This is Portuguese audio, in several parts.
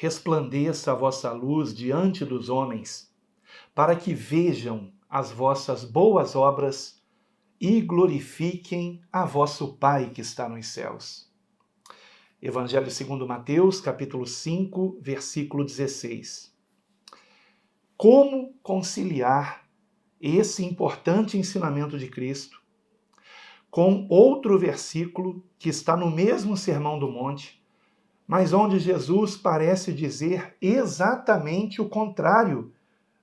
resplandeça a vossa luz diante dos homens, para que vejam as vossas boas obras e glorifiquem a vosso Pai que está nos céus. Evangelho segundo Mateus, capítulo 5, versículo 16. Como conciliar esse importante ensinamento de Cristo com outro versículo que está no mesmo Sermão do Monte, mas onde Jesus parece dizer exatamente o contrário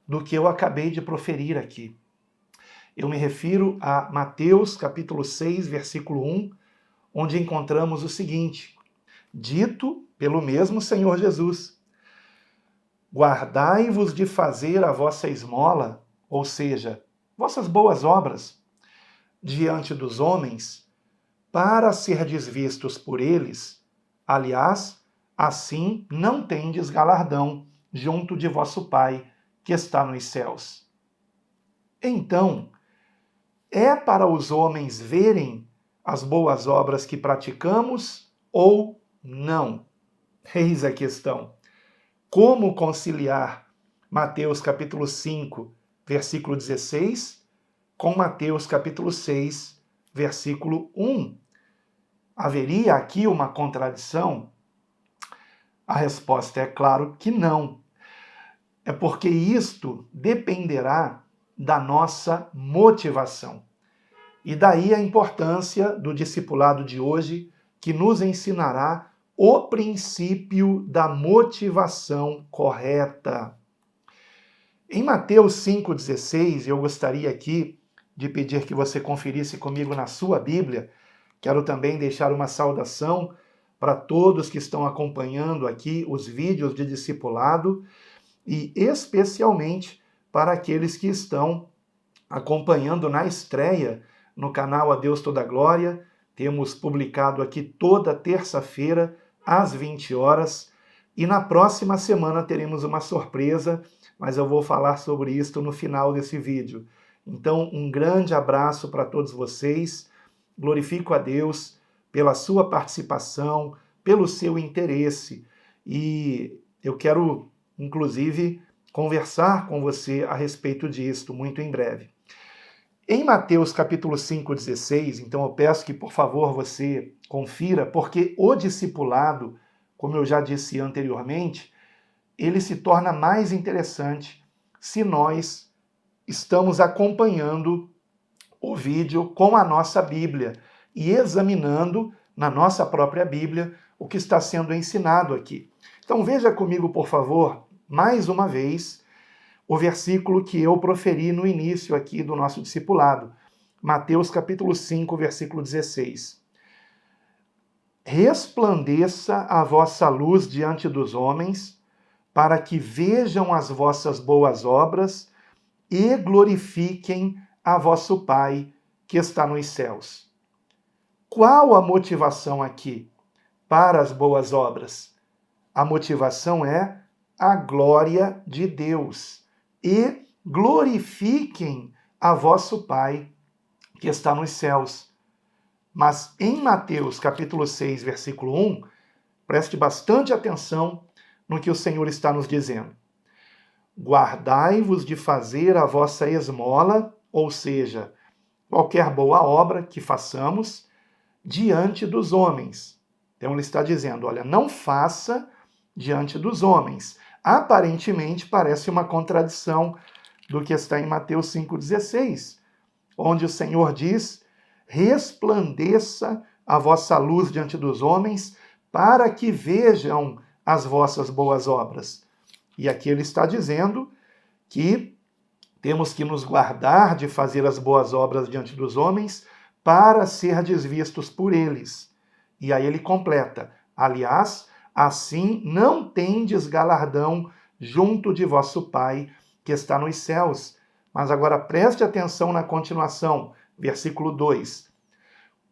do que eu acabei de proferir aqui. Eu me refiro a Mateus, capítulo 6, versículo 1, onde encontramos o seguinte, dito pelo mesmo Senhor Jesus: guardai-vos de fazer a vossa esmola, ou seja, vossas boas obras, diante dos homens, para serdes vistos por eles. Aliás, assim não tendes galardão junto de vosso Pai que está nos céus. Então, é para os homens verem as boas obras que praticamos ou não? Eis a questão. Como conciliar Mateus capítulo 5, versículo 16, com Mateus capítulo 6, versículo 1? Haveria aqui uma contradição? A resposta é claro que não. É porque isto dependerá da nossa motivação. E daí a importância do discipulado de hoje, que nos ensinará o princípio da motivação correta. Em Mateus 5,16, eu gostaria aqui de pedir que você conferisse comigo na sua Bíblia. Quero também deixar uma saudação para todos que estão acompanhando aqui os vídeos de discipulado e especialmente para aqueles que estão acompanhando na estreia no canal A Deus Toda Glória. Temos publicado aqui toda terça-feira às 20 horas e na próxima semana teremos uma surpresa, mas eu vou falar sobre isso no final desse vídeo. Então, um grande abraço para todos vocês. Glorifico a Deus pela sua participação, pelo seu interesse. E eu quero, inclusive, conversar com você a respeito disto muito em breve. Em Mateus capítulo 5,16, então eu peço que, por favor, você confira, porque o discipulado, como eu já disse anteriormente, ele se torna mais interessante se nós estamos acompanhando o vídeo com a nossa Bíblia e examinando na nossa própria Bíblia o que está sendo ensinado aqui. Então veja comigo, por favor, mais uma vez, o versículo que eu proferi no início aqui do nosso discipulado. Mateus capítulo 5, versículo 16. Resplandeça a vossa luz diante dos homens, para que vejam as vossas boas obras e glorifiquem a vosso Pai que está nos céus. Qual a motivação aqui para as boas obras? A motivação é a glória de Deus. E glorifiquem a vosso Pai que está nos céus. Mas em Mateus capítulo 6, versículo 1, preste bastante atenção no que o Senhor está nos dizendo. Guardai-vos de fazer a vossa esmola, ou seja, qualquer boa obra que façamos, diante dos homens. Então ele está dizendo, olha, não faça diante dos homens. Aparentemente parece uma contradição do que está em Mateus 5,16, onde o Senhor diz, resplandeça a vossa luz diante dos homens, para que vejam as vossas boas obras. E aqui ele está dizendo que temos que nos guardar de fazer as boas obras diante dos homens para serdes vistos por eles. E aí ele completa, aliás, assim não tendes galardão junto de vosso Pai que está nos céus. Mas agora preste atenção na continuação, versículo 2.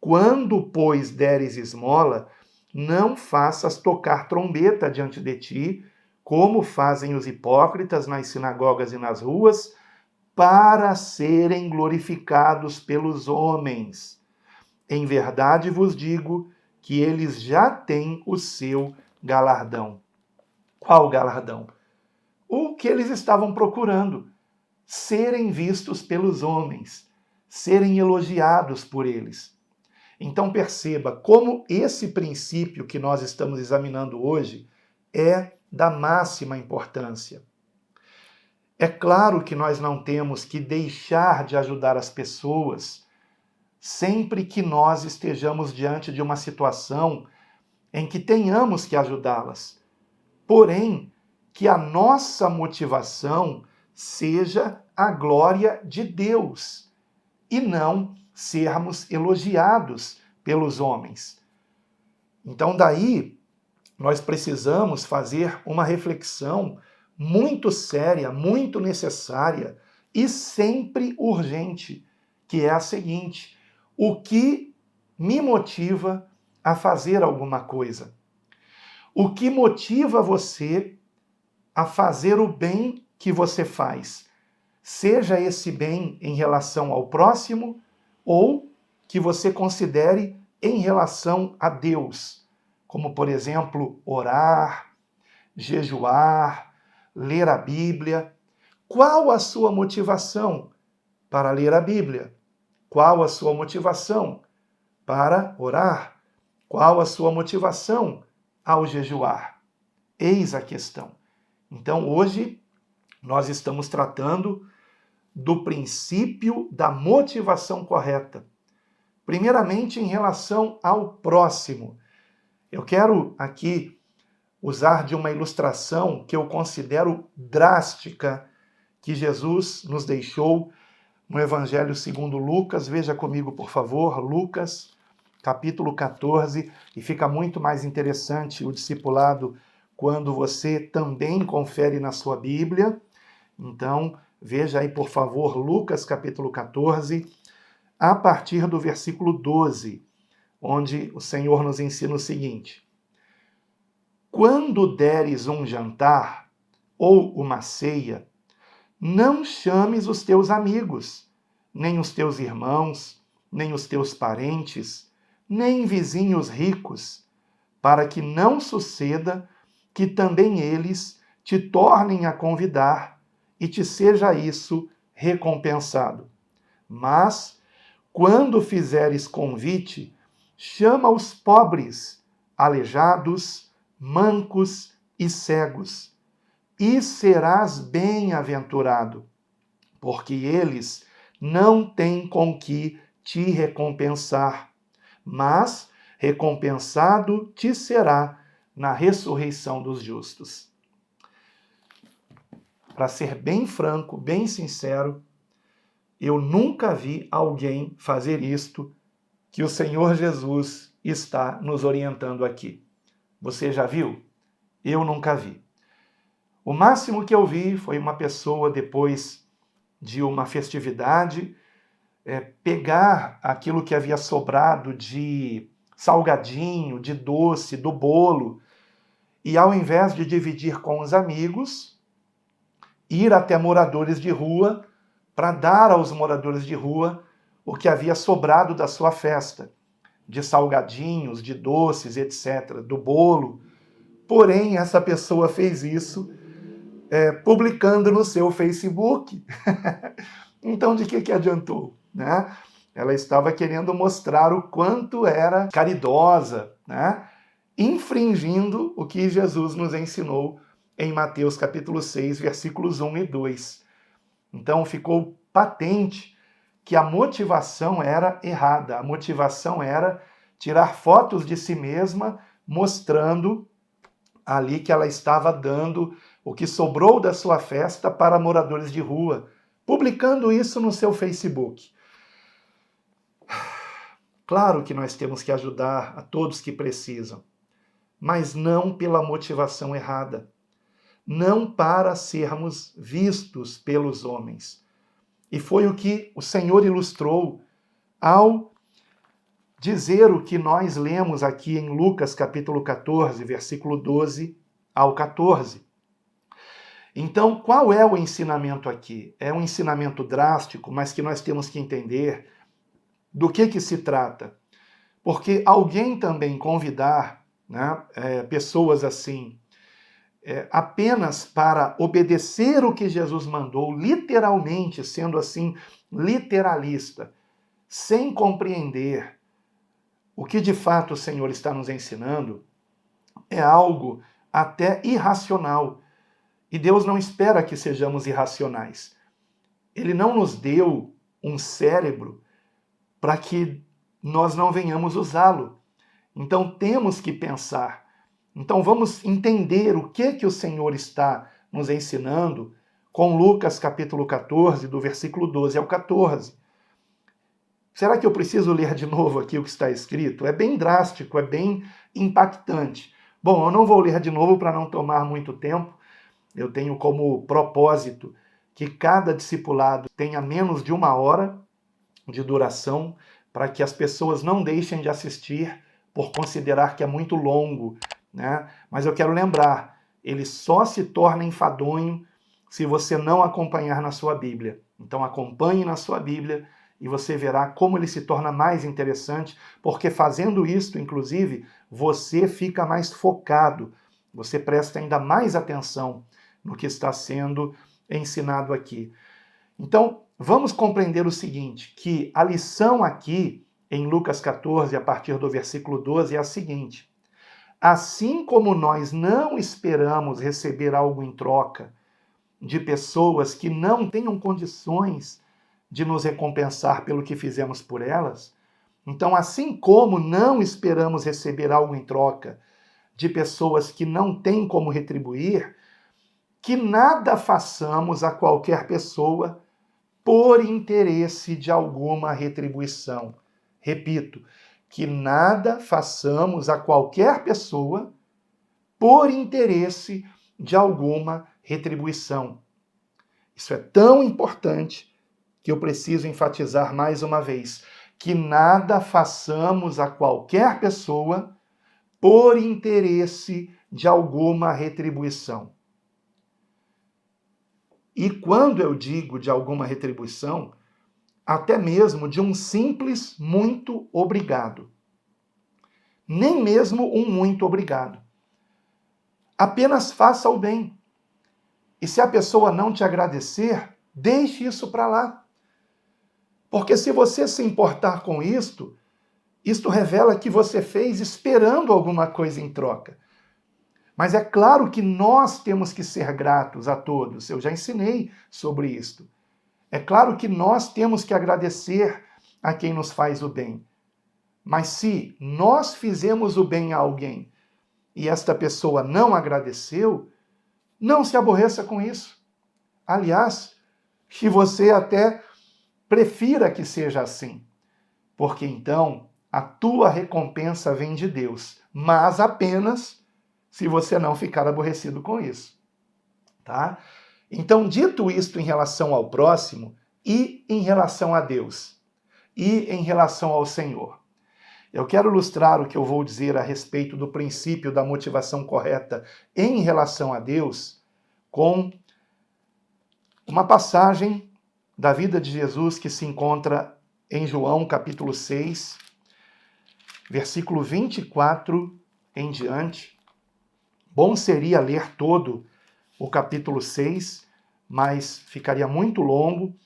Quando, pois, deres esmola, não faças tocar trombeta diante de ti, como fazem os hipócritas nas sinagogas e nas ruas, para serem glorificados pelos homens. Em verdade vos digo que eles já têm o seu galardão. Qual galardão? O que eles estavam procurando: serem vistos pelos homens, serem elogiados por eles. Então perceba como esse princípio que nós estamos examinando hoje é da máxima importância. É claro que nós não temos que deixar de ajudar as pessoas sempre que nós estejamos diante de uma situação em que tenhamos que ajudá-las. Porém, que a nossa motivação seja a glória de Deus e não sermos elogiados pelos homens. Então, daí, nós precisamos fazer uma reflexão muito séria, muito necessária e sempre urgente, que é a seguinte: o que me motiva a fazer alguma coisa? O que motiva você a fazer o bem que você faz? Seja esse bem em relação ao próximo ou que você considere em relação a Deus, como, por exemplo, orar, jejuar, ler a Bíblia. Qual a sua motivação para ler a Bíblia? Qual a sua motivação para orar? Qual a sua motivação ao jejuar? Eis a questão. Então, hoje, nós estamos tratando do princípio da motivação correta. Primeiramente, em relação ao próximo. Eu quero aqui usar de uma ilustração que eu considero drástica, que Jesus nos deixou no Evangelho segundo Lucas. Veja comigo, por favor, Lucas, capítulo 14, e fica muito mais interessante o discipulado quando você também confere na sua Bíblia. Então, veja aí, por favor, Lucas, capítulo 14, a partir do versículo 12, onde o Senhor nos ensina o seguinte: quando deres um jantar ou uma ceia, não chames os teus amigos, nem os teus irmãos, nem os teus parentes, nem vizinhos ricos, para que não suceda que também eles te tornem a convidar e te seja isso recompensado. Mas, quando fizeres convite, chama os pobres, aleijados, mancos e cegos, e serás bem-aventurado, porque eles não têm com que te recompensar, mas recompensado te será na ressurreição dos justos. Para ser bem franco, bem sincero, eu nunca vi alguém fazer isto que o Senhor Jesus está nos orientando aqui. Você já viu? Eu nunca vi. O máximo que eu vi foi uma pessoa, depois de uma festividade, pegar aquilo que havia sobrado de salgadinho, de doce, do bolo, e ao invés de dividir com os amigos, ir até moradores de rua para dar aos moradores de rua o que havia sobrado da sua festa, de salgadinhos, de doces, etc., do bolo. Porém, essa pessoa fez isso publicando no seu Facebook. Então, de que adiantou, né? Ela estava querendo mostrar o quanto era caridosa, né? Infringindo o que Jesus nos ensinou em Mateus capítulo 6, versículos 1 e 2. Então, ficou patente que a motivação era errada. A motivação era tirar fotos de si mesma, mostrando ali que ela estava dando o que sobrou da sua festa para moradores de rua, publicando isso no seu Facebook. Claro que nós temos que ajudar a todos que precisam, mas não pela motivação errada, não para sermos vistos pelos homens. E foi o que o Senhor ilustrou ao dizer o que nós lemos aqui em Lucas capítulo 14, versículo 12 ao 14. Então, qual é o ensinamento aqui? É um ensinamento drástico, mas que nós temos que entender do que se trata. Porque alguém também convidar, né, pessoas assim, apenas para obedecer o que Jesus mandou, literalmente, sendo assim literalista, sem compreender o que de fato o Senhor está nos ensinando, é algo até irracional. E Deus não espera que sejamos irracionais. Ele não nos deu um cérebro para que nós não venhamos usá-lo. Então temos que pensar. Então vamos entender o que o Senhor está nos ensinando com Lucas capítulo 14, do versículo 12 ao 14. Será que eu preciso ler de novo aqui o que está escrito? É bem drástico, é bem impactante. Bom, eu não vou ler de novo para não tomar muito tempo. Eu tenho como propósito que cada discipulado tenha menos de 1 hora de duração, para que as pessoas não deixem de assistir por considerar que é muito longo, né? Mas eu quero lembrar, ele só se torna enfadonho se você não acompanhar na sua Bíblia. Então acompanhe na sua Bíblia e você verá como ele se torna mais interessante, porque fazendo isso, inclusive, você fica mais focado, você presta ainda mais atenção no que está sendo ensinado aqui. Então, vamos compreender o seguinte, que a lição aqui, em Lucas 14, a partir do versículo 12, é a seguinte: assim como nós não esperamos receber algo em troca de pessoas que não tenham condições de nos recompensar pelo que fizemos por elas, então, assim como não esperamos receber algo em troca de pessoas que não têm como retribuir, que nada façamos a qualquer pessoa por interesse de alguma retribuição. Repito, que nada façamos a qualquer pessoa por interesse de alguma retribuição. Isso é tão importante que eu preciso enfatizar mais uma vez, que nada façamos a qualquer pessoa por interesse de alguma retribuição. E quando eu digo de alguma retribuição, até mesmo de um simples muito obrigado. Nem mesmo um muito obrigado. Apenas faça o bem. E se a pessoa não te agradecer, deixe isso para lá. Porque se você se importar com isto revela que você fez esperando alguma coisa em troca. Mas é claro que nós temos que ser gratos a todos. Eu já ensinei sobre isto. É claro que nós temos que agradecer a quem nos faz o bem. Mas se nós fizemos o bem a alguém e esta pessoa não agradeceu, não se aborreça com isso. Aliás, que você até prefira que seja assim. Porque então a tua recompensa vem de Deus. Mas apenas se você não ficar aborrecido com isso, tá? Então, dito isto em relação ao próximo e em relação a Deus e em relação ao Senhor, eu quero ilustrar o que eu vou dizer a respeito do princípio da motivação correta em relação a Deus com uma passagem da vida de Jesus que se encontra em João capítulo 6, versículo 24 em diante. Bom seria ler todo o capítulo 6, mas ficaria muito longo,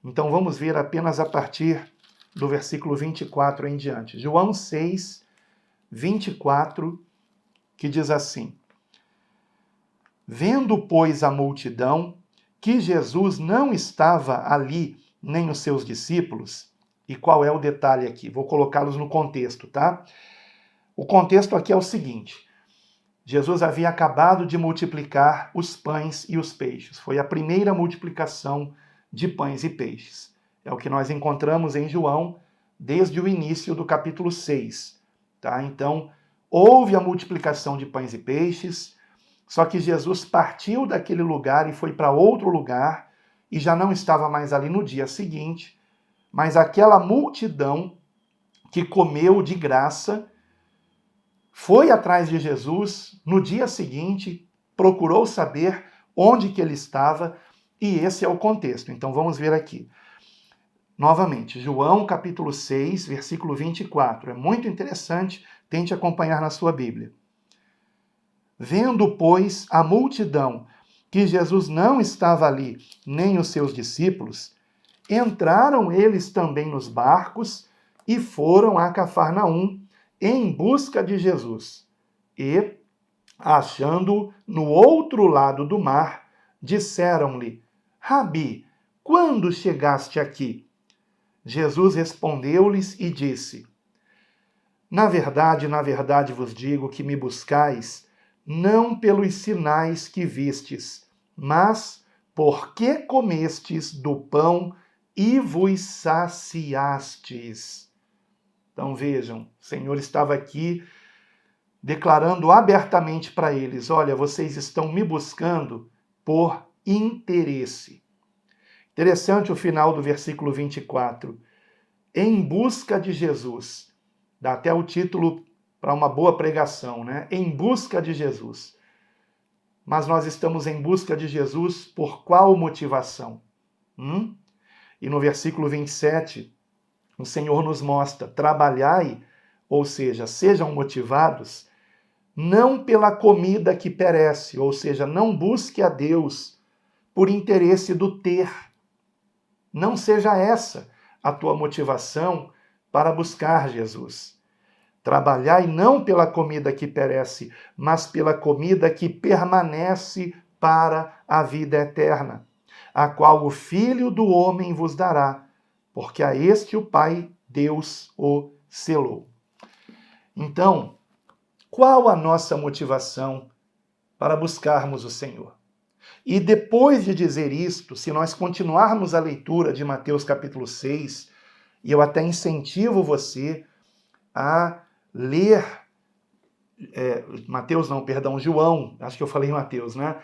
então vamos ver apenas a partir do versículo 24 em diante. João 6, 24, que diz assim: vendo, pois, a multidão, que Jesus não estava ali, nem os seus discípulos, e qual é o detalhe aqui? Vou colocá-los no contexto, tá? O contexto aqui é o seguinte: Jesus havia acabado de multiplicar os pães e os peixes. Foi a primeira multiplicação de pães e peixes. É o que nós encontramos em João desde o início do capítulo 6. Tá? Então, houve a multiplicação de pães e peixes, só que Jesus partiu daquele lugar e foi para outro lugar e já não estava mais ali no dia seguinte, mas aquela multidão que comeu de graça foi atrás de Jesus no dia seguinte, procurou saber onde que ele estava, e esse é o contexto. Então vamos ver aqui. Novamente, João capítulo 6, versículo 24. É muito interessante, tente acompanhar na sua Bíblia. Vendo, pois, a multidão que Jesus não estava ali, nem os seus discípulos, entraram eles também nos barcos e foram a Cafarnaum em busca de Jesus. E, achando-o no outro lado do mar, disseram-lhe: Rabi, quando chegaste aqui? Jesus respondeu-lhes e disse: na verdade vos digo que me buscais, não pelos sinais que vistes, mas porque comestes do pão e vos saciastes. Então vejam, o Senhor estava aqui declarando abertamente para eles: olha, vocês estão me buscando por interesse. Interessante o final do versículo 24. Em busca de Jesus. Dá até o título para uma boa pregação, né? Em busca de Jesus. Mas nós estamos em busca de Jesus por qual motivação? E no versículo 27, o Senhor nos mostra: trabalhai, ou seja, sejam motivados, não pela comida que perece, ou seja, não busque a Deus por interesse do ter. Não seja essa a tua motivação para buscar Jesus. Trabalhai não pela comida que perece, mas pela comida que permanece para a vida eterna, a qual o Filho do Homem vos dará, porque a este o Pai, Deus, o selou. Então, qual a nossa motivação para buscarmos o Senhor? E depois de dizer isto, se nós continuarmos a leitura de Mateus capítulo 6, e eu até incentivo você a ler, João, acho que eu falei Mateus, né?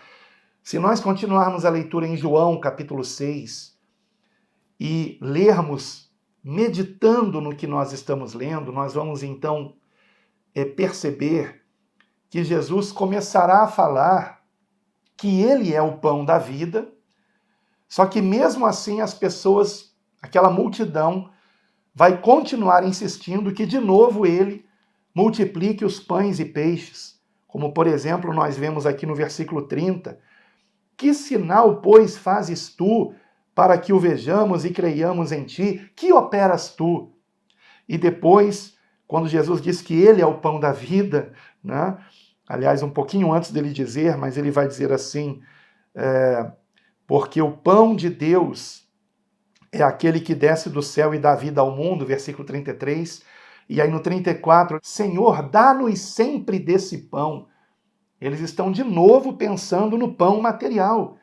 Se nós continuarmos a leitura em João capítulo 6 e lermos, meditando no que nós estamos lendo, nós vamos então perceber que Jesus começará a falar que ele é o pão da vida, só que mesmo assim as pessoas, aquela multidão, vai continuar insistindo que de novo ele multiplique os pães e peixes, como por exemplo nós vemos aqui no versículo 30, que sinal, pois, fazes tu para que o vejamos e creiamos em ti? Que operas tu? E depois, quando Jesus diz que ele é o pão da vida, né? Aliás, um pouquinho antes dele dizer, mas ele vai dizer assim, porque o pão de Deus é aquele que desce do céu e dá vida ao mundo, versículo 33, e aí no 34, Senhor, dá-nos sempre desse pão. Eles estão de novo pensando no pão material.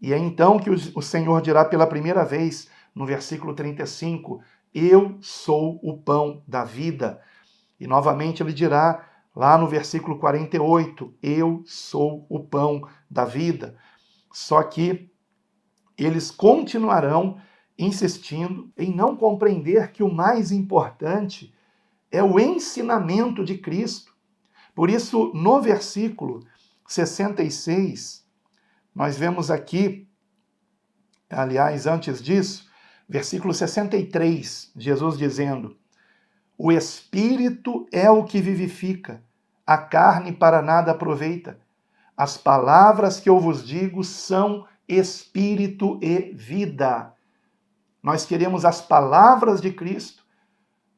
E é então que o Senhor dirá pela primeira vez, no versículo 35, eu sou o pão da vida. E novamente ele dirá, lá no versículo 48, eu sou o pão da vida. Só que eles continuarão insistindo em não compreender que o mais importante é o ensinamento de Cristo. Por isso, no versículo 66, nós vemos aqui, aliás, antes disso, versículo 63, Jesus dizendo: o Espírito é o que vivifica, a carne para nada aproveita. As palavras que eu vos digo são Espírito e vida. Nós queremos as palavras de Cristo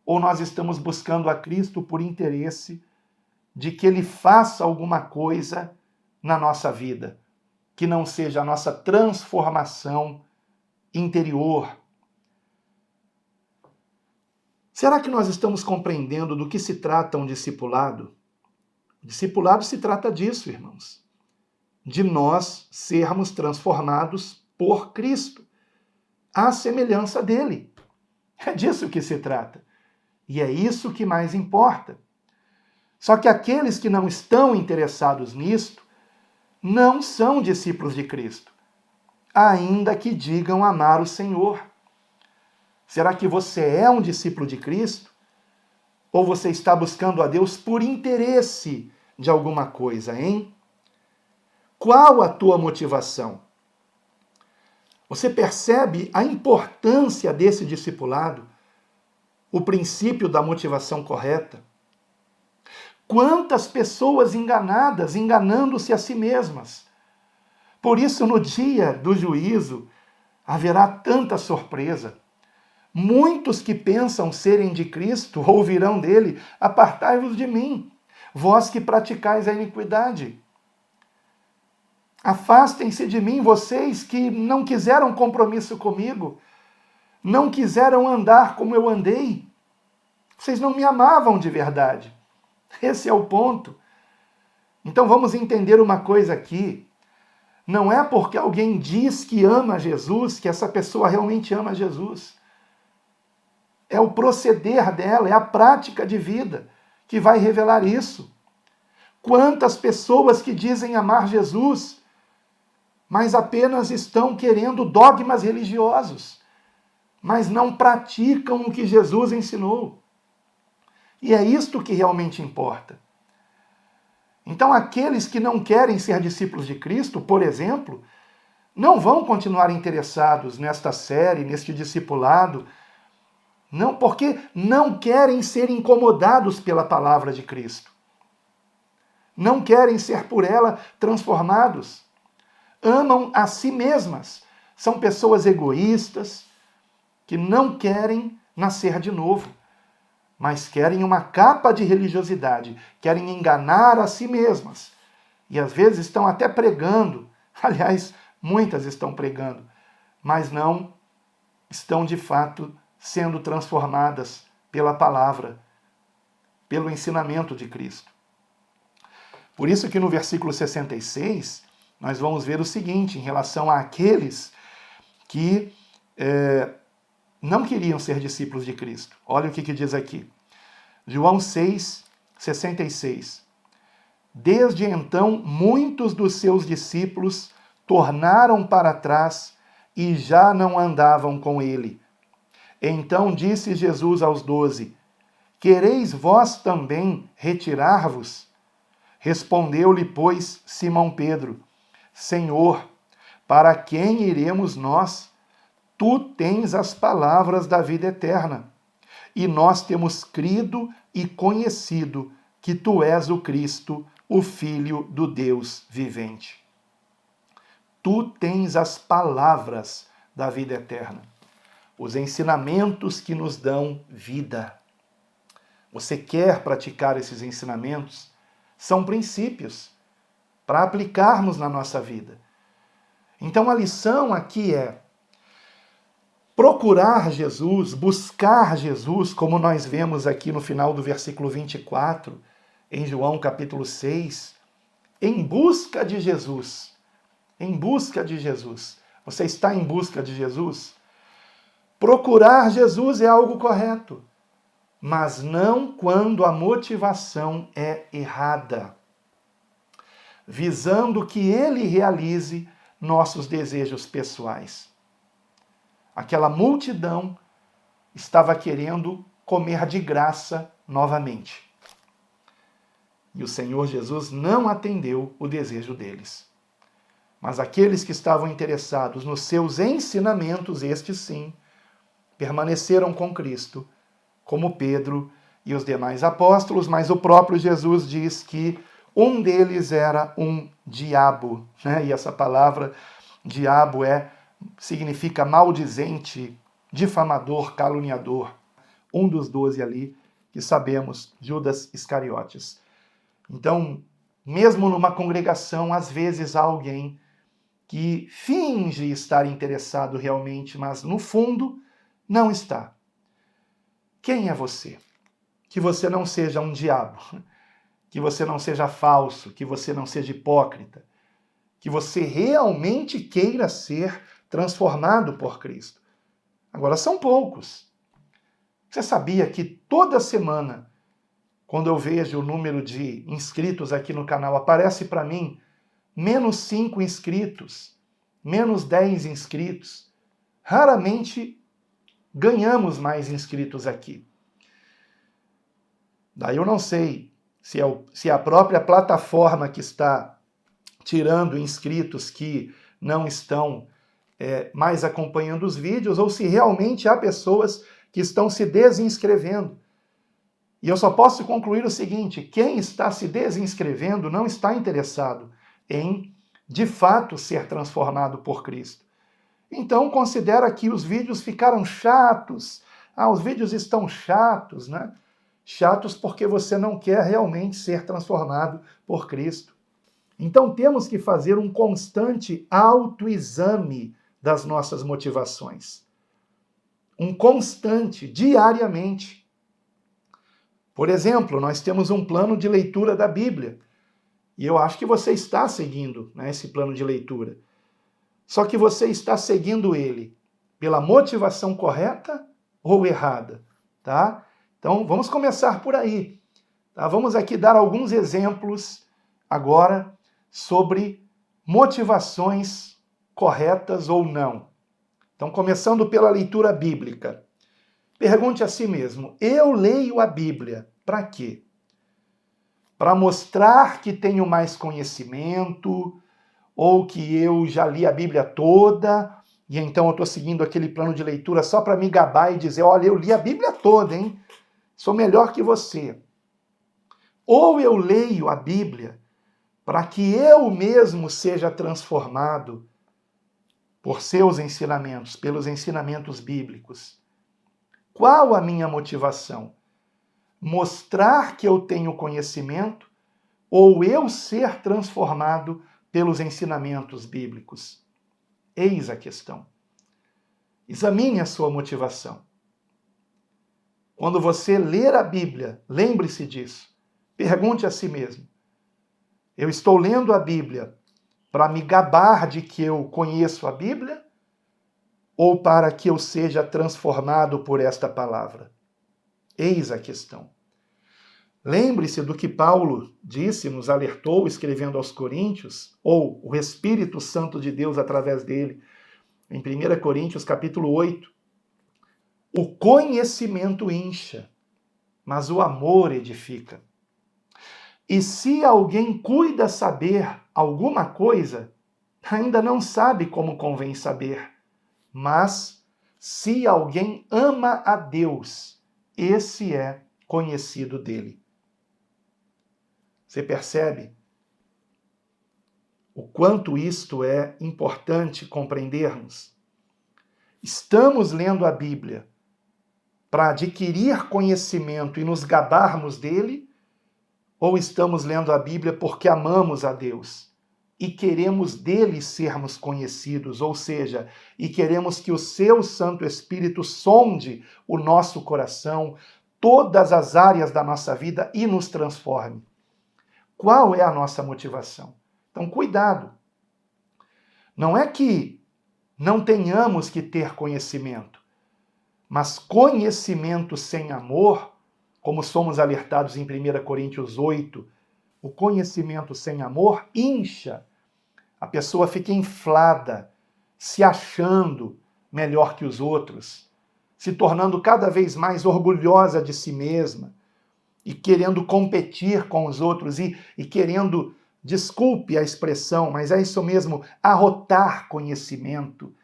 ou nós estamos buscando a Cristo por interesse de que Ele faça alguma coisa na nossa vida, que não seja a nossa transformação interior? Será que nós estamos compreendendo do que se trata um discipulado? O discipulado se trata disso, irmãos, de nós sermos transformados por Cristo, à semelhança dele. É disso que se trata. E é isso que mais importa. Só que aqueles que não estão interessados nisto não são discípulos de Cristo, ainda que digam amar o Senhor. Será que você é um discípulo de Cristo? Ou você está buscando a Deus por interesse de alguma coisa, hein? Qual a tua motivação? Você percebe a importância desse discipulado? O princípio da motivação correta? Quantas pessoas enganadas, enganando-se a si mesmas. Por isso, no dia do juízo, haverá tanta surpresa. Muitos que pensam serem de Cristo ouvirão dele: apartai-vos de mim, vós que praticais a iniquidade. Afastem-se de mim, vocês que não quiseram compromisso comigo, não quiseram andar como eu andei. Vocês não me amavam de verdade. Esse é o ponto. Então vamos entender uma coisa aqui. Não é porque alguém diz que ama Jesus que essa pessoa realmente ama Jesus. É o proceder dela, é a prática de vida que vai revelar isso. Quantas pessoas que dizem amar Jesus, mas apenas estão querendo dogmas religiosos, mas não praticam o que Jesus ensinou. E é isto que realmente importa. Então, aqueles que não querem ser discípulos de Cristo, por exemplo, não vão continuar interessados nesta série, neste discipulado, não, porque não querem ser incomodados pela palavra de Cristo. Não querem ser por ela transformados. Amam a si mesmas. São pessoas egoístas que não querem nascer de novo, mas querem uma capa de religiosidade, querem enganar a si mesmas. E às vezes estão até pregando, aliás, muitas estão pregando, mas não estão de fato sendo transformadas pela palavra, pelo ensinamento de Cristo. Por isso que no versículo 66, nós vamos ver o seguinte, em relação àqueles que não queriam ser discípulos de Cristo. Olha o que diz aqui. João 6, 66. Desde então, muitos dos seus discípulos tornaram para trás e já não andavam com ele. Então disse Jesus aos 12, quereis vós também retirar-vos? Respondeu-lhe, pois, Simão Pedro, Senhor, para quem iremos nós? Tu tens as palavras da vida eterna, e nós temos crido e conhecido que tu és o Cristo, o Filho do Deus vivente. Tu tens as palavras da vida eterna, os ensinamentos que nos dão vida. Você quer praticar esses ensinamentos? São princípios para aplicarmos na nossa vida. Então a lição aqui é procurar Jesus, buscar Jesus, como nós vemos aqui no final do versículo 24, em João capítulo 6, em busca de Jesus. Em busca de Jesus. Você está em busca de Jesus? Procurar Jesus é algo correto, mas não quando a motivação é errada, visando que ele realize nossos desejos pessoais. Aquela multidão estava querendo comer de graça novamente. E o Senhor Jesus não atendeu o desejo deles. Mas aqueles que estavam interessados nos seus ensinamentos, estes sim, permaneceram com Cristo, como Pedro e os demais apóstolos, mas o próprio Jesus diz que um deles era um diabo, né? E essa palavra diabo significa maldizente, difamador, caluniador. Um dos 12 ali, que sabemos, Judas Iscariotes. Então, mesmo numa congregação, às vezes há alguém que finge estar interessado realmente, mas no fundo não está. Quem é você? Que você não seja um diabo, que você não seja falso, que você não seja hipócrita, que você realmente queira ser transformado por Cristo. Agora, são poucos. Você sabia que toda semana, quando eu vejo o número de inscritos aqui no canal, aparece para mim menos 5 inscritos, menos 10 inscritos. Raramente ganhamos mais inscritos aqui. Daí eu não sei se é a própria plataforma que está tirando inscritos que não estão mais acompanhando os vídeos, ou se realmente há pessoas que estão se desinscrevendo. E eu só posso concluir o seguinte: quem está se desinscrevendo não está interessado em, de fato, ser transformado por Cristo. Então, considera que os vídeos ficaram chatos. Ah, os vídeos estão chatos, né? Chatos porque você não quer realmente ser transformado por Cristo. Então, temos que fazer um constante autoexame das nossas motivações. Um constante, diariamente. Por exemplo, nós temos um plano de leitura da Bíblia. E eu acho que você está seguindo, né, esse plano de leitura. Só que você está seguindo ele pela motivação correta ou errada, tá? Então, vamos começar por aí. Tá? Vamos aqui dar alguns exemplos agora sobre motivações corretas ou não. Então, começando pela leitura bíblica. Pergunte a si mesmo: eu leio a Bíblia para quê? Para mostrar que tenho mais conhecimento, ou que eu já li a Bíblia toda, e então eu estou seguindo aquele plano de leitura só para me gabar e dizer: olha, eu li a Bíblia toda, hein? Sou melhor que você. Ou eu leio a Bíblia para que eu mesmo seja transformado por seus ensinamentos, pelos ensinamentos bíblicos. Qual a minha motivação? Mostrar que eu tenho conhecimento ou eu ser transformado pelos ensinamentos bíblicos? Eis a questão. Examine a sua motivação. Quando você ler a Bíblia, lembre-se disso. Pergunte a si mesmo: eu estou lendo a Bíblia para me gabar de que eu conheço a Bíblia ou para que eu seja transformado por esta palavra? Eis a questão. Lembre-se do que Paulo disse, nos alertou, escrevendo aos Coríntios, ou o Espírito Santo de Deus através dele, em 1 Coríntios capítulo 8. O conhecimento incha, mas o amor edifica. E se alguém cuida saber alguma coisa, ainda não sabe como convém saber. Mas se alguém ama a Deus, esse é conhecido dele. Você percebe o quanto isto é importante compreendermos? Estamos lendo a Bíblia para adquirir conhecimento e nos gabarmos dele, ou estamos lendo a Bíblia porque amamos a Deus e queremos dele sermos conhecidos, ou seja, e queremos que o seu Santo Espírito sonde o nosso coração, todas as áreas da nossa vida e nos transforme? Qual é a nossa motivação? Então, cuidado. Não é que não tenhamos que ter conhecimento, mas conhecimento sem amor, como somos alertados em 1 Coríntios 8, o conhecimento sem amor incha. A pessoa fica inflada, se achando melhor que os outros, se tornando cada vez mais orgulhosa de si mesma e querendo competir com os outros e querendo, desculpe a expressão, mas é isso mesmo, arrotar conhecimento.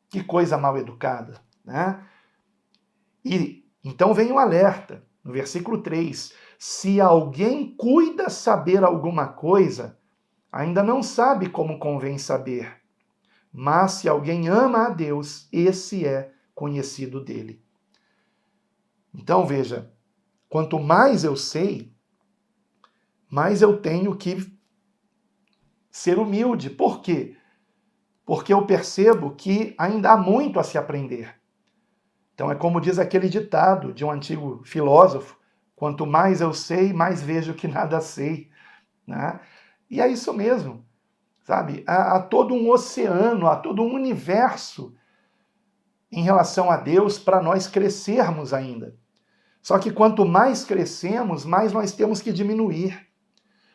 Que coisa mal educada, né? E então vem o alerta, no versículo 3. Se alguém cuida saber alguma coisa, ainda não sabe como convém saber. Mas se alguém ama a Deus, esse é conhecido dele. Então veja, quanto mais eu sei, mais eu tenho que ser humilde. Por quê? Porque eu percebo que ainda há muito a se aprender. Então é como diz aquele ditado de um antigo filósofo: quanto mais eu sei, mais vejo que nada sei. Né? E é isso mesmo, sabe? Há todo um oceano, há todo um universo em relação a Deus para nós crescermos ainda. Só que quanto mais crescemos, mais nós temos que diminuir,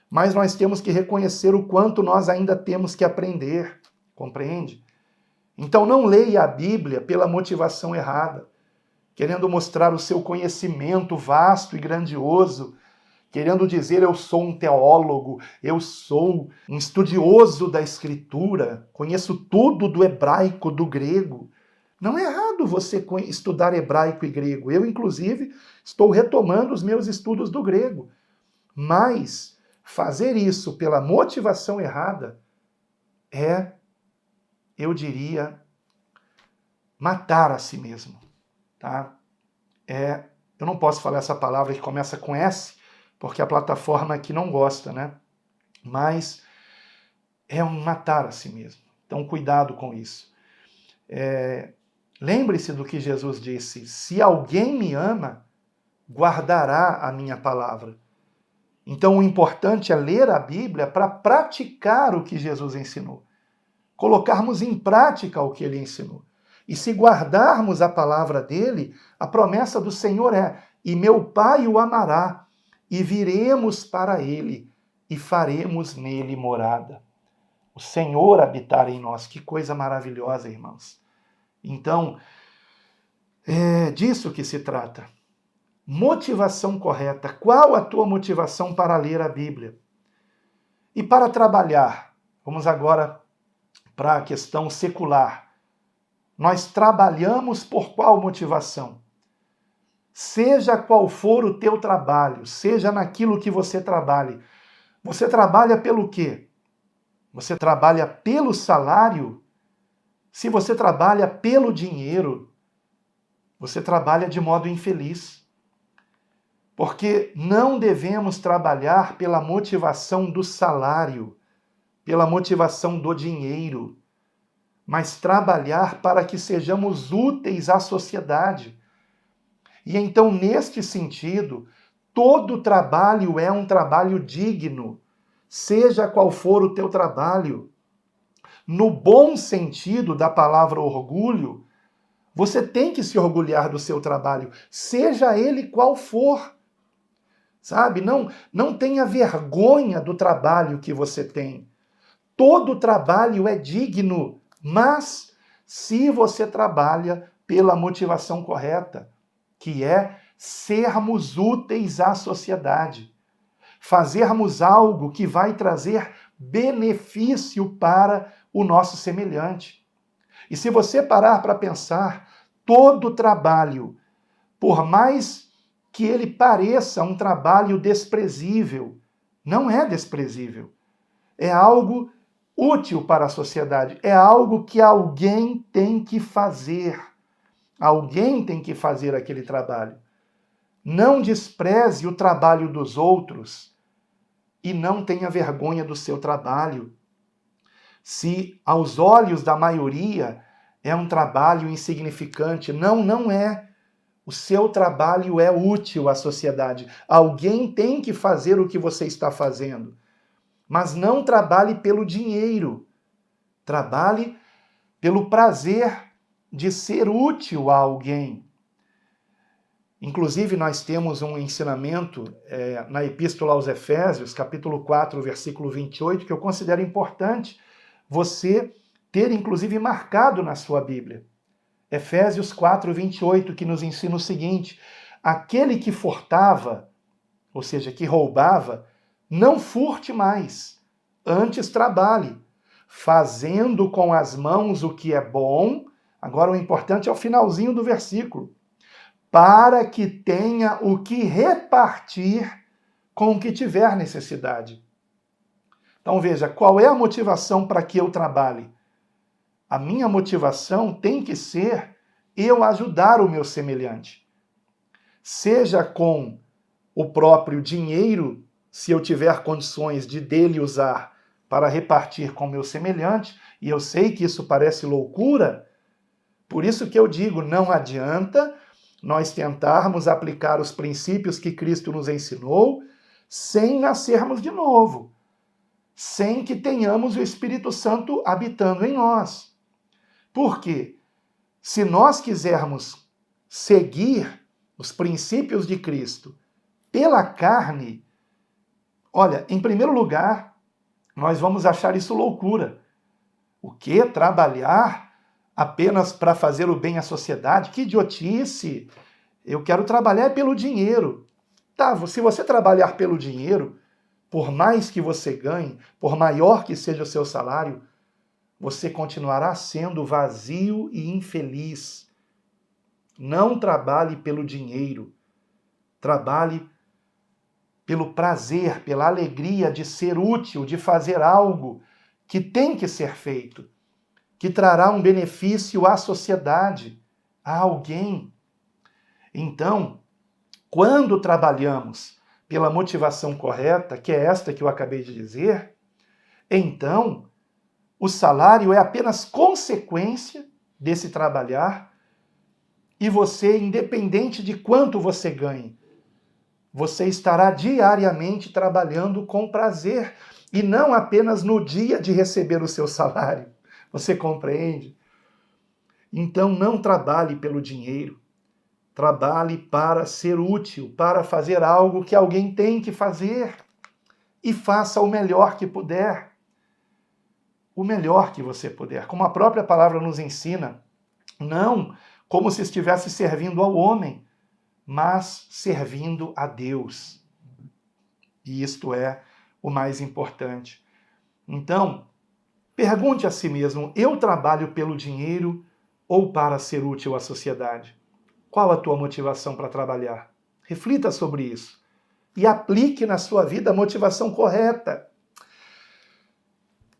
mais nós temos que reconhecer o quanto nós ainda temos que aprender, compreende? Então não leia a Bíblia pela motivação errada, querendo mostrar o seu conhecimento vasto e grandioso, querendo dizer: eu sou um teólogo, eu sou um estudioso da Escritura, conheço tudo do hebraico, do grego. Não é errado você estudar hebraico e grego. Eu, inclusive, estou retomando os meus estudos do grego. Mas fazer isso pela motivação errada é, eu diria, matar a si mesmo. Tá? Eu não posso falar essa palavra que começa com S, porque a plataforma aqui não gosta, né? Mas é um matar a si mesmo. Então, cuidado com isso. Lembre-se do que Jesus disse: se alguém me ama, guardará a minha palavra. Então, o importante é ler a Bíblia para praticar o que Jesus ensinou. Colocarmos em prática o que ele ensinou. E se guardarmos a palavra dele, a promessa do Senhor é: e meu Pai o amará, e viremos para ele, e faremos nele morada. O Senhor habitar em nós. Que coisa maravilhosa, irmãos. Então, é disso que se trata. Motivação correta. Qual a tua motivação para ler a Bíblia? E para trabalhar? Vamos agora para a questão secular. Nós trabalhamos por qual motivação? Seja qual for o teu trabalho, seja naquilo que você trabalhe, você trabalha pelo quê? Você trabalha pelo salário? Se você trabalha pelo dinheiro, você trabalha de modo infeliz. Porque não devemos trabalhar pela motivação do salário, pela motivação do dinheiro, mas trabalhar para que sejamos úteis à sociedade. E então, neste sentido, todo trabalho é um trabalho digno, seja qual for o teu trabalho. No bom sentido da palavra orgulho, você tem que se orgulhar do seu trabalho, seja ele qual for. Sabe? Não tenha vergonha do trabalho que você tem. Todo trabalho é digno, mas se você trabalha pela motivação correta, que é sermos úteis à sociedade, fazermos algo que vai trazer benefício para o nosso semelhante. E se você parar para pensar, todo trabalho, por mais que ele pareça um trabalho desprezível, não é desprezível. É algo útil para a sociedade, é algo que alguém tem que fazer. Alguém tem que fazer aquele trabalho. Não despreze o trabalho dos outros e não tenha vergonha do seu trabalho. Se aos olhos da maioria é um trabalho insignificante, não é. O seu trabalho é útil à sociedade. Alguém tem que fazer o que você está fazendo. Mas não trabalhe pelo dinheiro. Trabalhe pelo prazer de ser útil a alguém. Inclusive, nós temos um ensinamento na Epístola aos Efésios, capítulo 4, versículo 28, que eu considero importante você ter, inclusive, marcado na sua Bíblia. Efésios 4, 28, que nos ensina o seguinte: aquele que furtava, ou seja, que roubava, não furte mais, antes trabalhe, fazendo com as mãos o que é bom. Agora o importante é o finalzinho do versículo: para que tenha o que repartir com o que tiver necessidade. Então veja, qual é a motivação para que eu trabalhe? A minha motivação tem que ser eu ajudar o meu semelhante. Seja com o próprio dinheiro, se eu tiver condições de dele usar para repartir com o meu semelhante, e eu sei que isso parece loucura, por isso que eu digo, não adianta nós tentarmos aplicar os princípios que Cristo nos ensinou sem nascermos de novo, sem que tenhamos o Espírito Santo habitando em nós. Por quê? Se nós quisermos seguir os princípios de Cristo pela carne, olha, em primeiro lugar, nós vamos achar isso loucura. O quê? Trabalhar apenas para fazer o bem à sociedade? Que idiotice! Eu quero trabalhar pelo dinheiro. Tá, se você trabalhar pelo dinheiro, por mais que você ganhe, por maior que seja o seu salário, você continuará sendo vazio e infeliz. Não trabalhe pelo dinheiro. Trabalhe pelo prazer, pela alegria de ser útil, de fazer algo que tem que ser feito, que trará um benefício à sociedade, a alguém. Então, quando trabalhamos pela motivação correta, que é esta que eu acabei de dizer, então o salário é apenas consequência desse trabalhar e você, independente de quanto você ganhe, você estará diariamente trabalhando com prazer e não apenas no dia de receber o seu salário. Você compreende? Então não trabalhe pelo dinheiro. Trabalhe para ser útil, para fazer algo que alguém tem que fazer. E faça o melhor que puder. O melhor que você puder. Como a própria palavra nos ensina, não como se estivesse servindo ao homem, mas servindo a Deus. E isto é o mais importante. Então, pergunte a si mesmo, eu trabalho pelo dinheiro ou para ser útil à sociedade? Qual a tua motivação para trabalhar? Reflita sobre isso e aplique na sua vida a motivação correta.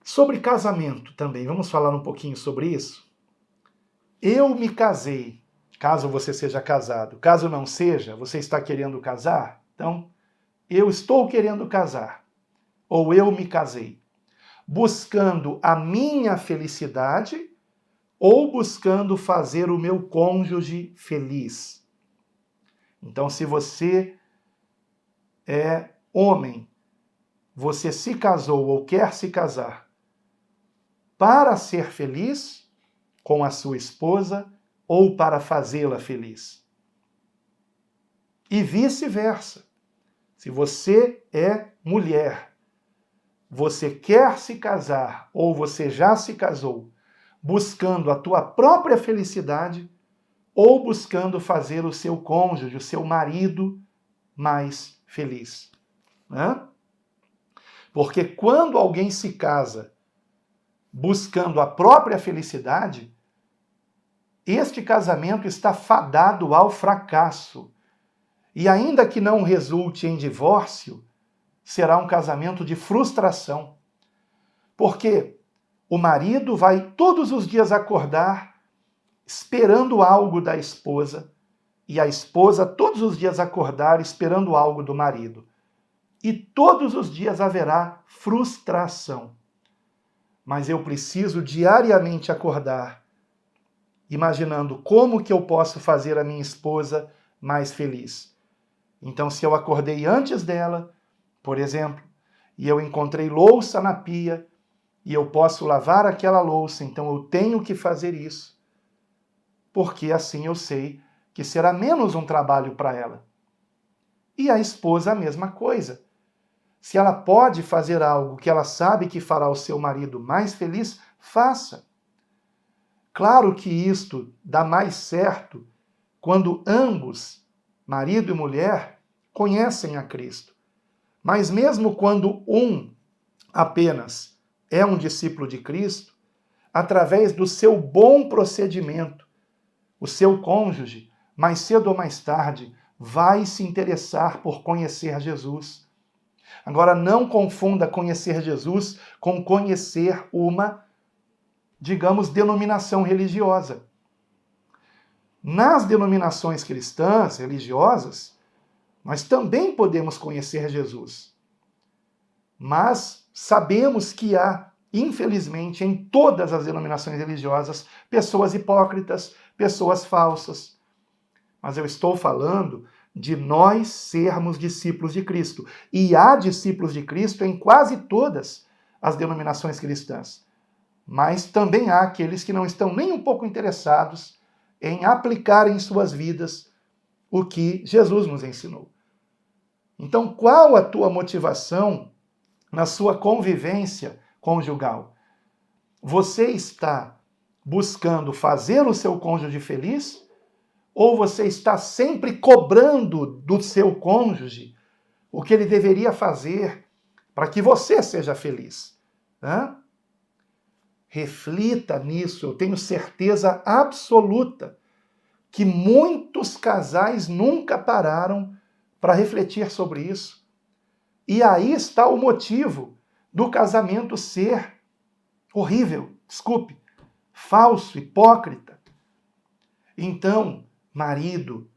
Sobre casamento também, vamos falar um pouquinho sobre isso? Eu me casei, caso você seja casado. Caso não seja, você está querendo casar? Então, eu estou querendo casar, ou eu me casei, buscando a minha felicidade ou buscando fazer o meu cônjuge feliz. Então, se você é homem, você se casou ou quer se casar para ser feliz com a sua esposa ou para fazê-la feliz. E vice-versa. Se você é mulher, você quer se casar ou você já se casou buscando a tua própria felicidade ou buscando fazer o seu cônjuge, o seu marido mais feliz. Né? Porque quando alguém se casa buscando a própria felicidade, este casamento está fadado ao fracasso. E ainda que não resulte em divórcio, será um casamento de frustração. Porque o marido vai todos os dias acordar esperando algo da esposa, e a esposa todos os dias acordar esperando algo do marido. E todos os dias haverá frustração. Mas eu preciso diariamente acordar, imaginando como que eu posso fazer a minha esposa mais feliz. Então, se eu acordei antes dela, por exemplo, e eu encontrei louça na pia, e eu posso lavar aquela louça, então eu tenho que fazer isso, porque assim eu sei que será menos um trabalho para ela. E a esposa a mesma coisa. Se ela pode fazer algo que ela sabe que fará o seu marido mais feliz, faça. Claro que isto dá mais certo quando ambos, marido e mulher, conhecem a Cristo. Mas mesmo quando um apenas é um discípulo de Cristo, através do seu bom procedimento, o seu cônjuge, mais cedo ou mais tarde, vai se interessar por conhecer Jesus. Agora, não confunda conhecer Jesus com conhecer uma, digamos, denominação religiosa. Nas denominações cristãs, religiosas, nós também podemos conhecer Jesus. Mas sabemos que há, infelizmente, em todas as denominações religiosas, pessoas hipócritas, pessoas falsas. Mas eu estou falando de nós sermos discípulos de Cristo. E há discípulos de Cristo em quase todas as denominações cristãs. Mas também há aqueles que não estão nem um pouco interessados em aplicar em suas vidas o que Jesus nos ensinou. Então, qual a tua motivação na sua convivência conjugal? Você está buscando fazer o seu cônjuge feliz? Ou você está sempre cobrando do seu cônjuge o que ele deveria fazer para que você seja feliz? Né? reflita nisso. Eu tenho certeza absoluta que muitos casais nunca pararam para refletir sobre isso. E aí está o motivo do casamento ser horrível, desculpe, falso, hipócrita. Então, marido,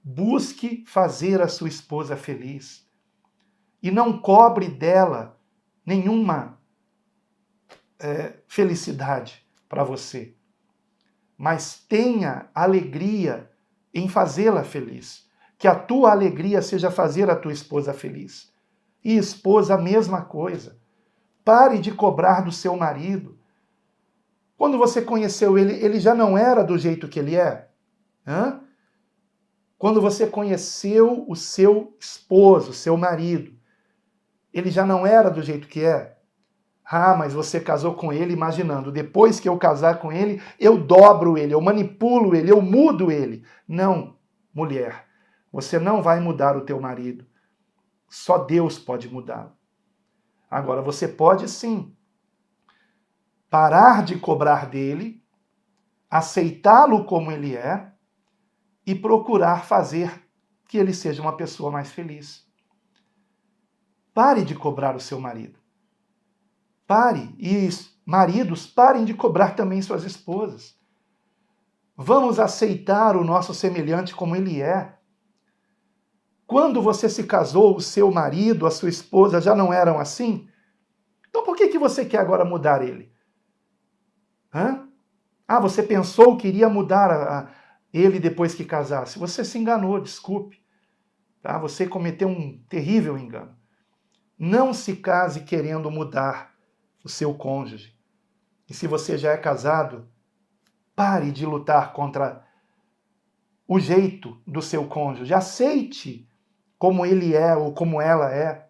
busque fazer a sua esposa feliz e não cobre dela nenhuma felicidade para você, mas tenha alegria em fazê-la feliz. Que a tua alegria seja fazer a tua esposa feliz. E esposa, a mesma coisa. Pare de cobrar do seu marido. Quando você conheceu ele, ele já não era do jeito que ele é? Hã? Quando você conheceu o seu esposo, seu marido, ele já não era do jeito que é? Ah, mas você casou com ele imaginando, depois que eu casar com ele, eu dobro ele, eu manipulo ele, eu mudo ele. Não, mulher, você não vai mudar o teu marido. Só Deus pode mudá-lo. Agora, você pode sim parar de cobrar dele, aceitá-lo como ele é e procurar fazer que ele seja uma pessoa mais feliz. Pare de cobrar o seu marido. Pare, e maridos, parem de cobrar também suas esposas. Vamos aceitar o nosso semelhante como ele é. Quando você se casou, o seu marido, a sua esposa já não eram assim? Então por que você quer agora mudar ele? Hã? Ah, você pensou que iria mudar ele depois que casasse. Você se enganou, desculpe. Tá? Você cometeu um terrível engano. Não se case querendo mudar o seu cônjuge. E se você já é casado, pare de lutar contra o jeito do seu cônjuge. Aceite como ele é ou como ela é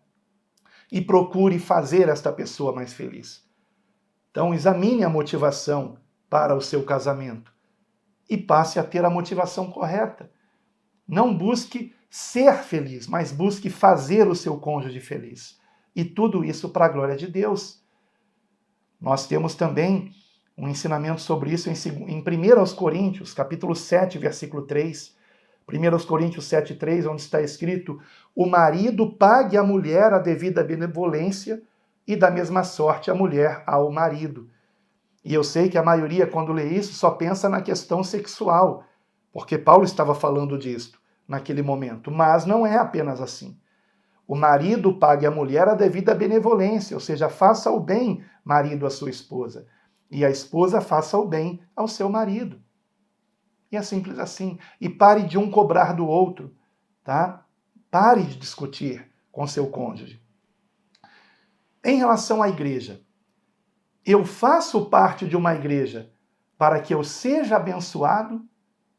e procure fazer esta pessoa mais feliz. Então, examine a motivação para o seu casamento e passe a ter a motivação correta. Não busque ser feliz, mas busque fazer o seu cônjuge feliz. E tudo isso para a glória de Deus. Nós temos também um ensinamento sobre isso em 1 Coríntios, capítulo 7, versículo 3. 1 Coríntios 7, 3, onde está escrito: o marido pague à mulher a devida benevolência e da mesma sorte a mulher ao marido. E eu sei que a maioria, quando lê isso, só pensa na questão sexual, porque Paulo estava falando disto naquele momento. Mas não é apenas assim. O marido pague à mulher a devida benevolência, ou seja, faça o bem, marido, à sua esposa. E a esposa faça o bem ao seu marido. E é simples assim. E pare de um cobrar do outro, tá? Pare de discutir com seu cônjuge. Em relação à igreja, eu faço parte de uma igreja para que eu seja abençoado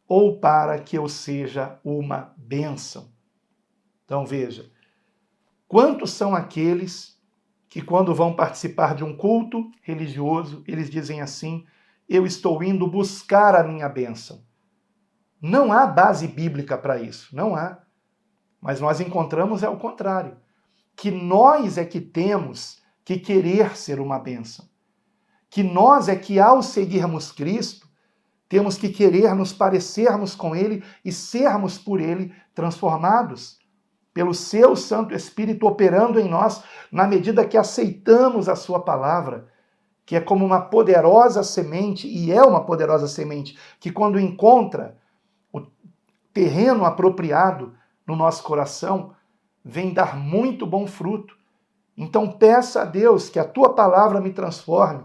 ou para que eu seja uma bênção? Então veja, quantos são aqueles que quando vão participar de um culto religioso, eles dizem assim: eu estou indo buscar a minha bênção. Não há base bíblica para isso, não há. Mas nós encontramos o contrário, que nós é que temos que querer ser uma bênção. Que nós é que, ao seguirmos Cristo, temos que querer nos parecermos com Ele e sermos por Ele transformados, pelo seu Santo Espírito operando em nós, na medida que aceitamos a sua palavra, que é como uma poderosa semente, e é uma poderosa semente, que quando encontra o terreno apropriado no nosso coração, vem dar muito bom fruto. Então peça a Deus que a tua palavra me transforme,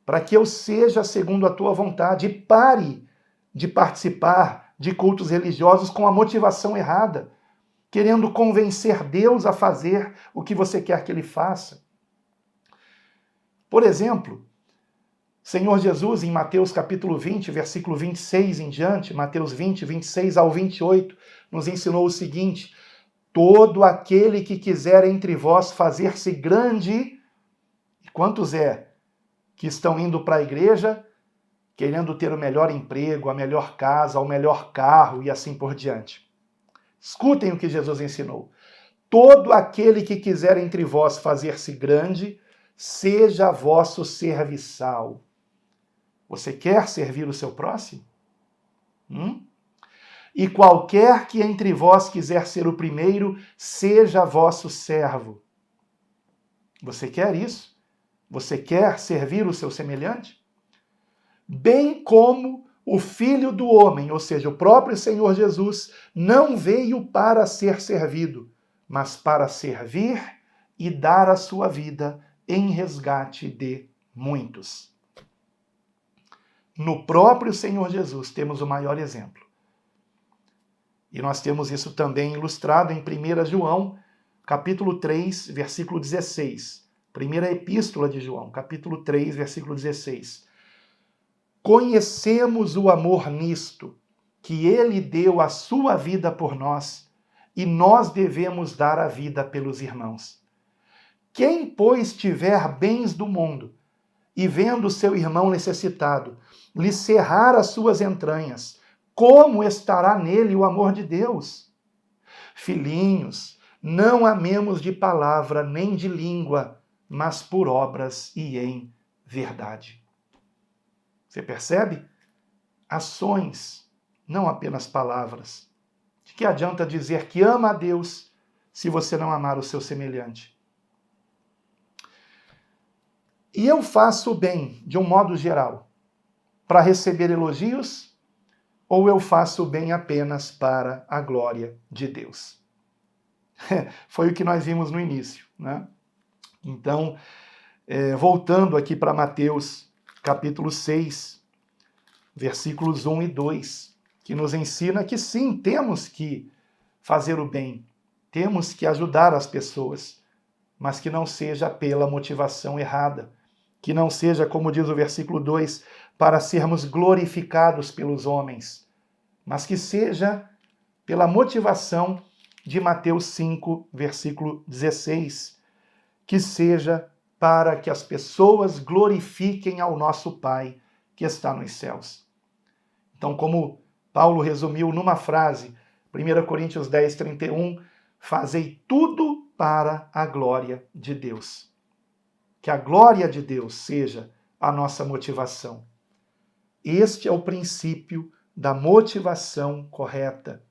para que eu seja segundo a tua vontade, e pare de participar de cultos religiosos com a motivação errada, querendo convencer Deus a fazer o que você quer que Ele faça. Por exemplo, Senhor Jesus, em Mateus capítulo 20, versículo 26 em diante, Mateus 20, 26 ao 28, nos ensinou o seguinte: todo aquele que quiser entre vós fazer-se grande, e quantos que estão indo para a igreja querendo ter o melhor emprego, a melhor casa, o melhor carro e assim por diante? Escutem o que Jesus ensinou. Todo aquele que quiser entre vós fazer-se grande, seja vosso serviçal. Você quer servir o seu próximo? E qualquer que entre vós quiser ser o primeiro, seja vosso servo. Você quer isso? Você quer servir o seu semelhante? Bem como o Filho do Homem, ou seja, o próprio Senhor Jesus, não veio para ser servido, mas para servir e dar a sua vida em resgate de muitos. No próprio Senhor Jesus temos o maior exemplo. E nós temos isso também ilustrado em 1 João, capítulo 3, versículo 16. Primeira epístola de João, capítulo 3, versículo 16. Conhecemos o amor nisto, que ele deu a sua vida por nós, e nós devemos dar a vida pelos irmãos. Quem, pois, tiver bens do mundo, e vendo seu irmão necessitado, lhe cerrar as suas entranhas, como estará nele o amor de Deus? Filhinhos, não amemos de palavra nem de língua, mas por obras e em verdade. Você percebe? Ações, não apenas palavras. De que adianta dizer que ama a Deus se você não amar o seu semelhante? E eu faço o bem, de um modo geral, para receber elogios, ou eu faço o bem apenas para a glória de Deus? Foi o que nós vimos no início, né? Então, voltando aqui para Mateus, capítulo 6, versículos 1 e 2, que nos ensina que sim, temos que fazer o bem, temos que ajudar as pessoas, mas que não seja pela motivação errada, que não seja, como diz o versículo 2, para sermos glorificados pelos homens, mas que seja pela motivação de Mateus 5, versículo 16, que seja para que as pessoas glorifiquem ao nosso Pai que está nos céus. Então, como Paulo resumiu numa frase, 1 Coríntios 10, 31, fazei tudo para a glória de Deus. Que a glória de Deus seja a nossa motivação. Este é o princípio da motivação correta.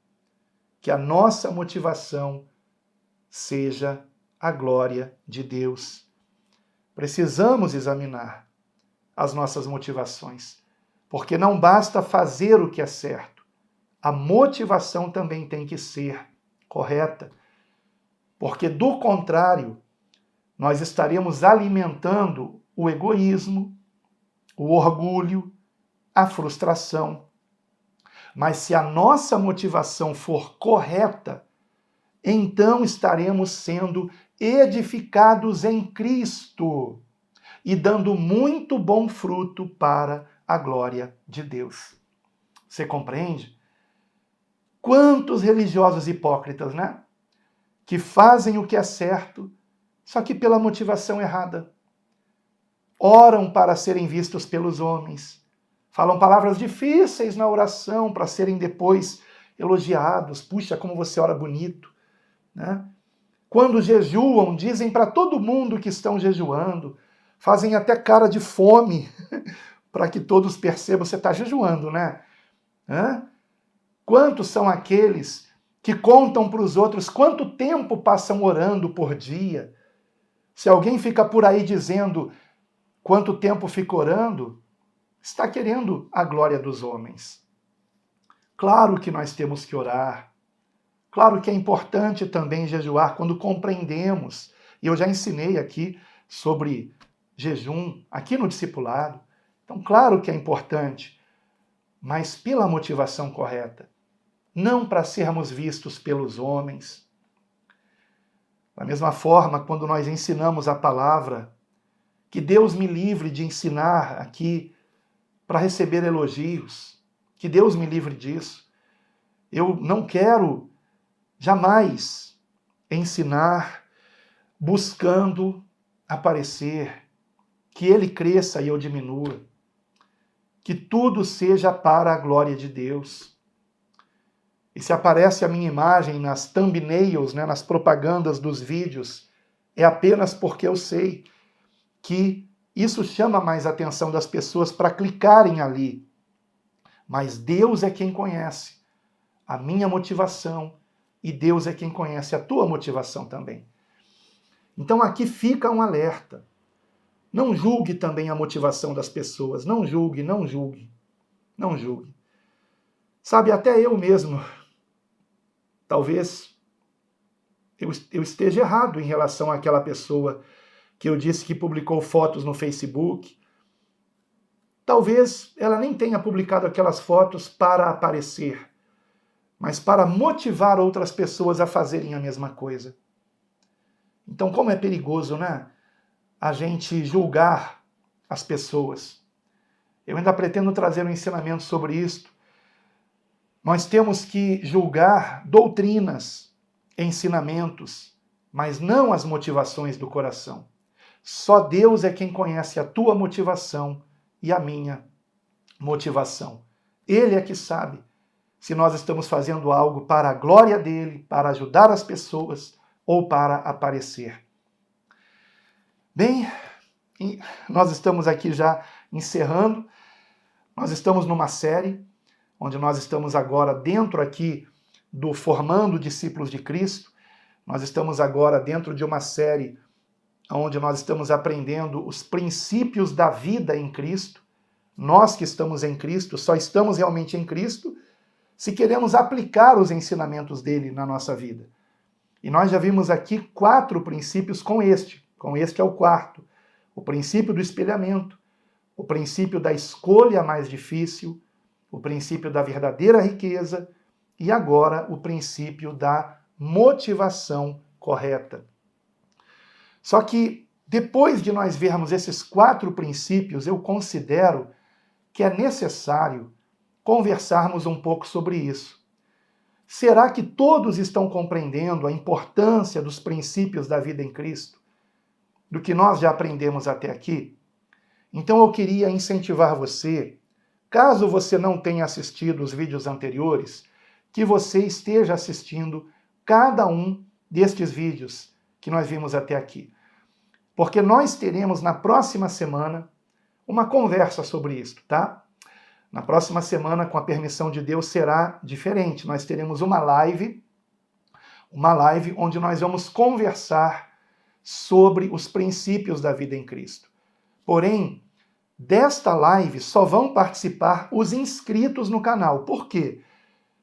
Que a nossa motivação seja a glória de Deus. Precisamos examinar as nossas motivações, porque não basta fazer o que é certo. A motivação também tem que ser correta, porque do contrário, nós estaremos alimentando o egoísmo, o orgulho, a frustração. Mas se a nossa motivação for correta, então estaremos sendo edificados em Cristo e dando muito bom fruto para a glória de Deus. Você compreende? Quantos religiosos hipócritas, né? Que fazem o que é certo, só que pela motivação errada. Oram para serem vistos pelos homens. Falam palavras difíceis na oração para serem depois elogiados. Puxa, como você ora bonito, né? Quando jejuam, dizem para todo mundo que estão jejuando, fazem até cara de fome para que todos percebam que você está jejuando, né? Quantos são aqueles que contam para os outros quanto tempo passam orando por dia? Se alguém fica por aí dizendo quanto tempo fica orando, está querendo a glória dos homens. Claro que nós temos que orar. Claro que é importante também jejuar quando compreendemos. E eu já ensinei aqui sobre jejum, aqui no discipulado. Então, claro que é importante, mas pela motivação correta. Não para sermos vistos pelos homens. Da mesma forma, quando nós ensinamos a palavra, que Deus me livre de ensinar aqui para receber elogios. Que Deus me livre disso. Eu não quero jamais ensinar buscando aparecer, que ele cresça e eu diminua, que tudo seja para a glória de Deus. E se aparece a minha imagem nas thumbnails, né, nas propagandas dos vídeos, é apenas porque eu sei que isso chama mais a atenção das pessoas para clicarem ali. Mas Deus é quem conhece a minha motivação e Deus é quem conhece a tua motivação também. Então aqui fica um alerta. Não julgue também a motivação das pessoas. Não julgue, não julgue, não julgue. Sabe, até eu mesmo, talvez eu esteja errado em relação àquela pessoa que eu disse que publicou fotos no Facebook. Talvez ela nem tenha publicado aquelas fotos para aparecer, mas para motivar outras pessoas a fazerem a mesma coisa. Então, como é perigoso, né? A gente julgar as pessoas. Eu ainda pretendo trazer um ensinamento sobre isto. Nós temos que julgar doutrinas, ensinamentos, mas não as motivações do coração. Só Deus é quem conhece a tua motivação e a minha motivação. Ele é que sabe se nós estamos fazendo algo para a glória dele, para ajudar as pessoas ou para aparecer. Bem, nós estamos aqui já encerrando. Nós estamos numa série onde nós estamos agora dentro aqui do Formando Discípulos de Cristo. Nós estamos agora dentro de uma série onde nós estamos aprendendo os princípios da vida em Cristo. Nós que estamos em Cristo, só estamos realmente em Cristo se queremos aplicar os ensinamentos dele na nossa vida. E nós já vimos aqui 4 princípios com este é o 4. O princípio do espelhamento, o princípio da escolha mais difícil, o princípio da verdadeira riqueza e agora o princípio da motivação correta. Só que depois de nós vermos esses 4 princípios, eu considero que é necessário conversarmos um pouco sobre isso. Será que todos estão compreendendo a importância dos princípios da vida em Cristo? Do que nós já aprendemos até aqui? Então eu queria incentivar você, caso você não tenha assistido os vídeos anteriores, que você esteja assistindo cada um destes vídeos que nós vimos até aqui. Porque nós teremos na próxima semana uma conversa sobre isso, tá? Na próxima semana, com a permissão de Deus, será diferente. Nós teremos uma live onde nós vamos conversar sobre os princípios da vida em Cristo. Porém, desta live só vão participar os inscritos no canal. Por quê?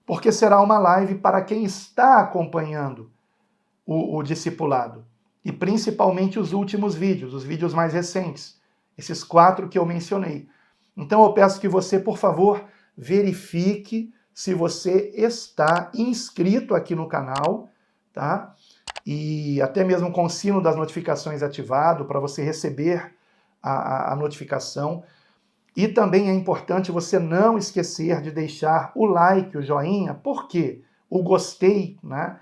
Porque será uma live para quem está acompanhando o discipulado. E principalmente os últimos vídeos, os vídeos mais recentes. Esses 4 que eu mencionei. Então eu peço que você, por favor, verifique se você está inscrito aqui no canal, tá? E até mesmo com o sino das notificações ativado para você receber a notificação. E também é importante você não esquecer de deixar o like, o joinha. Por quê? O gostei, né?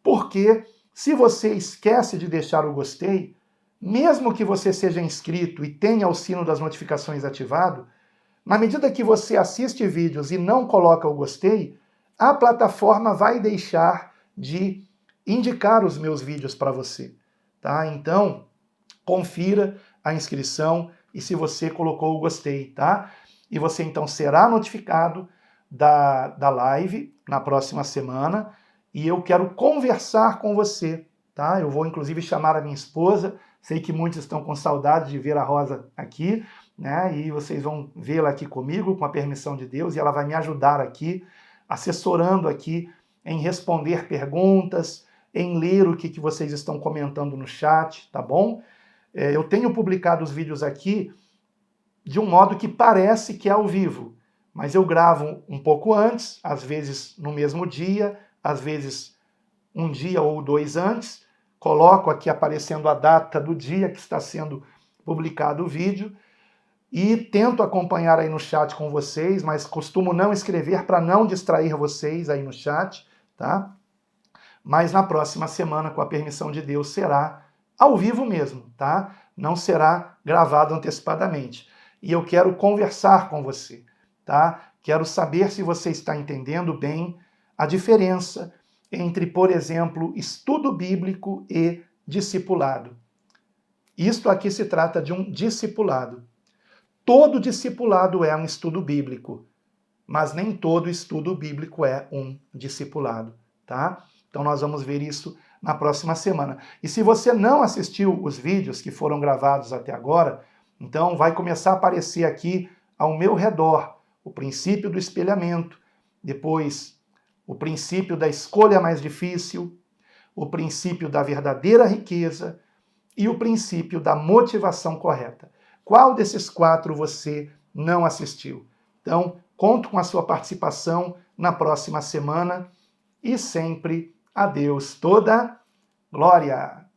Porque se você esquece de deixar o gostei, mesmo que você seja inscrito e tenha o sino das notificações ativado, na medida que você assiste vídeos e não coloca o gostei, a plataforma vai deixar de indicar os meus vídeos para você, tá? Então, confira a inscrição e se você colocou o gostei, tá? E você então será notificado da live na próxima semana e eu quero conversar com você, tá? Eu vou inclusive chamar a minha esposa, sei que muitos estão com saudade de ver a Rosa aqui, né? E vocês vão vê-la aqui comigo, com a permissão de Deus, e ela vai me ajudar aqui, assessorando aqui em responder perguntas, em ler o que vocês estão comentando no chat, tá bom? Eu tenho publicado os vídeos aqui de um modo que parece que é ao vivo, mas eu gravo um pouco antes, às vezes no mesmo dia, às vezes um dia ou 2 antes, coloco aqui aparecendo a data do dia que está sendo publicado o vídeo e tento acompanhar aí no chat com vocês, mas costumo não escrever para não distrair vocês aí no chat, tá? Mas na próxima semana, com a permissão de Deus, será ao vivo mesmo, tá? Não será gravado antecipadamente. E eu quero conversar com você, tá? Quero saber se você está entendendo bem a diferença entre, por exemplo, estudo bíblico e discipulado. Isto aqui se trata de um discipulado. Todo discipulado é um estudo bíblico, mas nem todo estudo bíblico é um discipulado, tá? Então nós vamos ver isso na próxima semana. E se você não assistiu os vídeos que foram gravados até agora, então vai começar a aparecer aqui ao meu redor o princípio do espelhamento, depois o princípio da escolha mais difícil, o princípio da verdadeira riqueza e o princípio da motivação correta. Qual desses 4 você não assistiu? Então, conto com a sua participação na próxima semana e sempre a Deus toda glória.